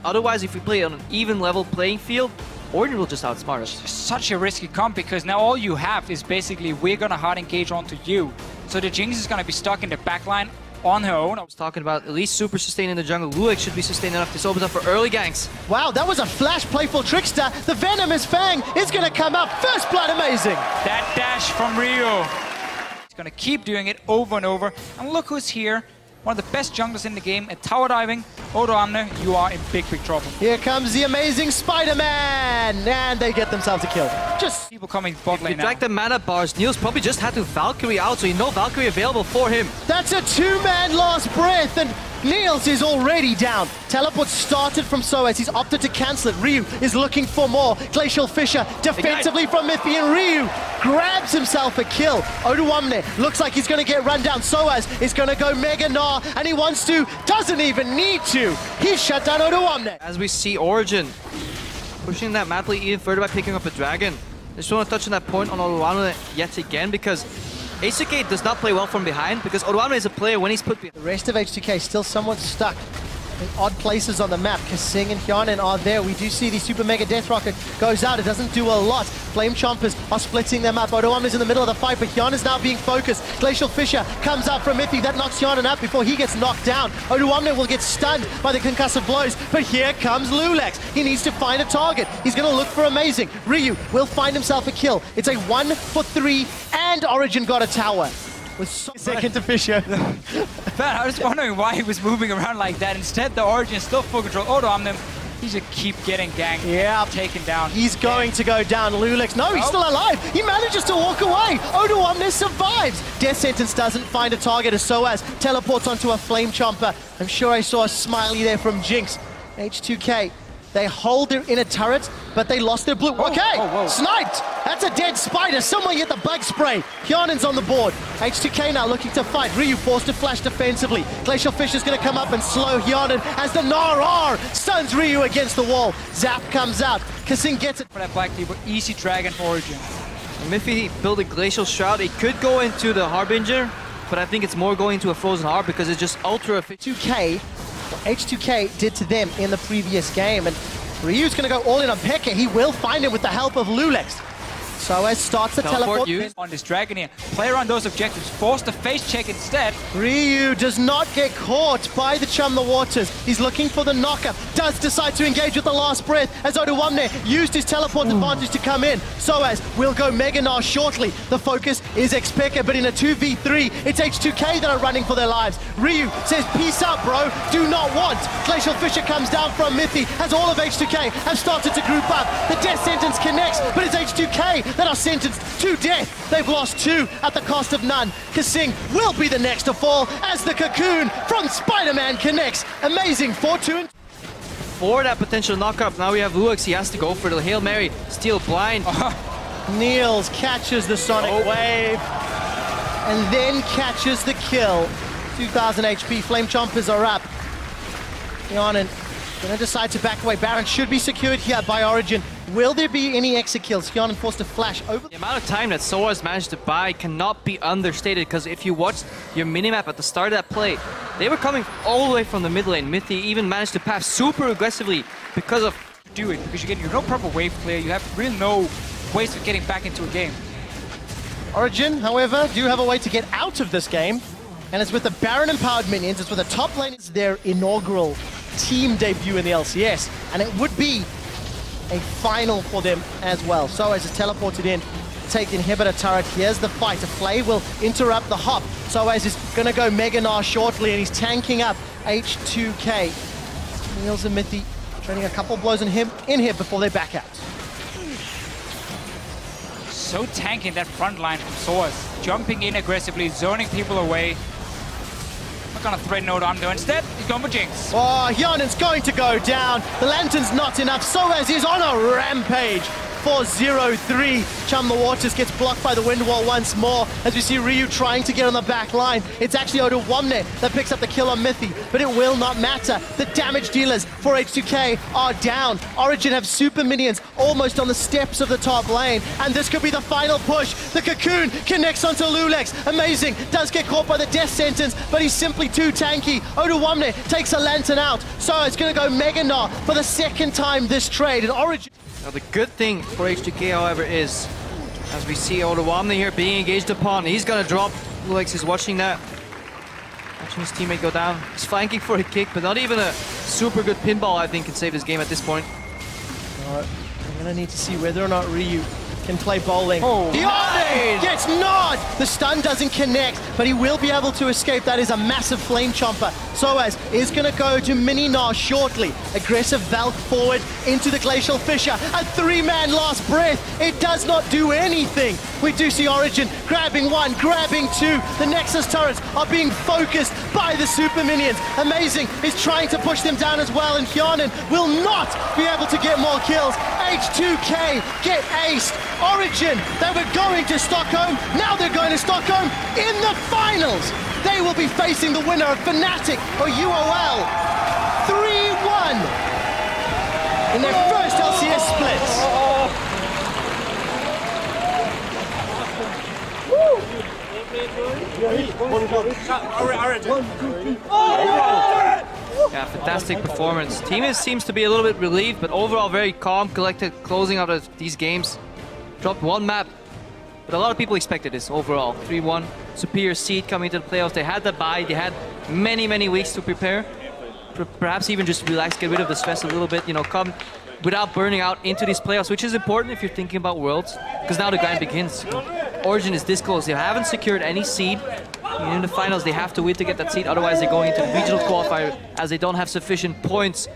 Otherwise, if we play on an even level playing field, Origen will just outsmart us. Such a risky comp because now all you have is basically we're gonna hard engage onto you. So the Jinx is gonna be stuck in the backline on her own. I was talking about at least super sustain in the jungle. Luex should be sustained enough. This opens up for early ganks. Wow, that was a flash playful Trickster. The Venomous Fang is going to come up. First blood, amazing. That dash from Ryu. He's gonna keep doing it over and over. And look who's here. One of the best junglers in the game at tower diving. Odo Amne, you are in big trouble. Here comes the amazing Spider-Man. And they get themselves a kill. Just people coming bot lane If now. drag the mana bars, Niels probably just had to Valkyrie out, so you know Valkyrie available for him. That's a two-man last breath, and Niels is already down. Teleport started from Soaz. He's opted to cancel it. Ryu is looking for more. Glacial Fissure defensively from Miffy, and Ryu grabs himself a kill. Oduamne looks like he's going to get run down. Soaz is going to go Mega Gnar, and he wants to, doesn't even need to. He's shut down Oduamne. As we see Origen pushing that map lead even further by picking up a dragon. I just want to touch on that point on Oduamne yet again, because H2K does not play well from behind, because Oduamne is a player when he's put behind. The rest of H2K still somewhat stuck in odd places on the map. Kasing and Hyanin are there. We do see the Super Mega Death Rocket goes out. It doesn't do a lot. Flame Chompers are splitting them up. Oduamne's in the middle of the fight, but Hyanin's now being focused. Glacial Fissure comes out from Miffy. That knocks Hyanin out before he gets knocked down. Oduamne will get stunned by the concussive blows, but here comes Lulex. He needs to find a target. He's going to look for Amazing. Ryu will find himself a kill. It's a 1 for 3, and Origen got a tower. With second to Fissure. Man, I was wondering why he was moving around like that. Instead, the Origen still full control. Odo Amne, he should keep getting ganked. Yeah. Taken down. He's going to go down. Lulex, no, he's still alive. He manages to walk away. Oduamne survives. Death Sentence doesn't find a target as Soaz teleports onto a Flame Chomper. I'm sure I saw a smiley there from Jinx. H2K, they hold their inner turret, but they lost their blue. Okay, sniped. That's a dead spider. Someone get the bug spray. Hyanin's on the board. H2K now looking to fight. Ryu forced to flash defensively. Glacial Fissure's going to come up and slow Hyanin as the Gnar stuns Ryu against the wall. Zap comes out. Kasing gets it. For that Black Cleaver, easy Dragon Origen. Miffy built a Glacial Shroud. It could go into the Harbinger, but I think it's more going to a Frozen Heart because it's just ultra efficient. H2K did to them in the previous game, and Ryu's going to go all in on Pekka. He will find him with the help of Lulex. Soaz starts the teleport. On this dragon here. Play around those objectives. Force the face check instead. Ryu does not get caught by the Chum the Waters. He's looking for the knocker. Does decide to engage with the last breath as Oduamne used his teleport advantage to come in. Soaz will go Mega Gnar shortly. The focus is Xpeka, but in a 2v3, it's H2K that are running for their lives. Ryu says, peace out, bro. Do not want. Glacial Fissure comes down from Miffy as all of H2K have started to group up. The Death Sentence connects, but it's H2K that are sentenced to death. They've lost 2 at the cost of none. Kasing will be the next to fall as the Cocoon from Spider-Man connects. Amazing 4-2. For that potential knock-up, now we have Luex. He has to go for the Hail Mary. Steal blind. Niels catches the Sonic Wave and then catches the kill. 2,000 HP. Flame Chompers are up. Hyanin going to decide to back away. Baron should be secured here by Origen. Will there be any exit kills? Hyanin forced to flash over. The amount of time that Soaz managed to buy cannot be understated, because if you watched your minimap at the start of that play, they were coming all the way from the mid lane. Miffy even managed to pass super aggressively because of... Do it, because you're no proper wave clear. You have really no ways of getting back into a game. Origen, however, do have a way to get out of this game, and it's with the Baron empowered minions. It's with the top lane. It's their inaugural team debut in the LCS, and it would be a final for them as well. Soaz is teleported in, take the inhibitor turret. Here's the fight. A play will interrupt the hop. Soaz is going to go Mega Gnar shortly, and he's tanking up H2K. Niels and Miffy training a couple blows on him in here before they back out. So tanking that front line from Soaz. Jumping in aggressively, zoning people away. Not gonna threaten Odo. Instead, he's going for Jinx. Oh, Hyanin's going to go down. The Lantern's not enough. Soaz is on a rampage. 4-0-3. Chum the Waters gets blocked by the wind wall once more as we see Ryu trying to get on the back line. It's actually Oduwamne that picks up the kill on Mithy, but it will not matter. The damage dealers for H2K are down. Origen have super minions almost on the steps of the top lane, and this could be the final push. The Cocoon connects onto Lulex. Amazing, does get caught by the death sentence, but he's simply too tanky. Oduwamne takes a lantern out, so it's going to go Mega Gnar for the second time this trade, and Origen... Now the good thing for H2K, however, is, as we see Oduwamne here being engaged upon, he's going to drop. Lulex is watching that. Watching his teammate go down. He's flanking for a kick, but not even a super good pinball, I think, can save this game at this point. I'm going to need to see whether or not Ryu can play bowling. Oh, Yone gets gnawed! The stun doesn't connect, but he will be able to escape. That is a massive flame chomper. Soaz is going to go to Mini Gnar shortly. Aggressive Valk forward into the Glacial Fissure. A three-man last breath. It does not do anything. We do see Origen grabbing one, grabbing two. The Nexus turrets are being focused by the super minions. Amazing is trying to push them down as well, and Hjarnan will not be able to get more kills. H2K get aced. Origen, they were going to Stockholm, now they're going to Stockholm in the finals. They will be facing the winner of Fnatic or UOL 3-1 in their first LCS splits. Yeah, fantastic performance. Team seems to be a little bit relieved, but overall very calm, collected, closing out of these games. Dropped one map, but a lot of people expected this overall. 3-1, superior seed coming to the playoffs. They had the bye, they had many weeks to prepare. Perhaps even just relax, get rid of the stress a little bit, you know, come without burning out into these playoffs, which is important if you're thinking about Worlds, because now the grind begins. Origen is this close. They haven't secured any seed. In the finals, they have to win to get that seed, otherwise they're going into the regional qualifier as they don't have sufficient points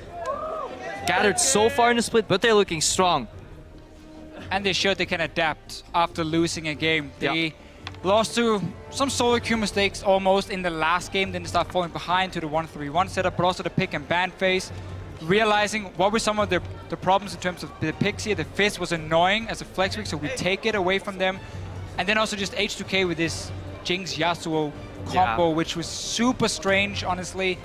gathered so far in the split, but they're looking strong. And they showed they can adapt after losing a game. They lost to some solo queue mistakes almost in the last game, then they start falling behind to the 1-3-1 setup, but also the pick and ban phase. Realizing what were some of the problems in terms of the picks here. The Fizz was annoying as a flex pick, so we take it away from them. And then also just H2K with this Jinx Yasuo combo, which was super strange, honestly.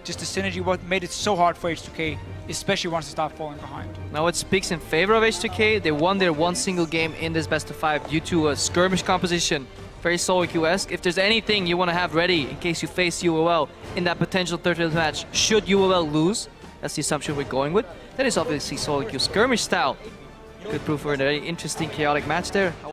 Just the synergy, what made it so hard for H2K, especially once they start falling behind. Now it speaks in favor of H2K. They won their one single game in this best of 5 due to a skirmish composition. Very solo queue-esque. If there's anything you want to have ready in case you face UOL in that potential 30th match, should UOL lose, that's the assumption we're going with, then it's obviously solo queue skirmish style. Could prove for a very interesting, chaotic match there.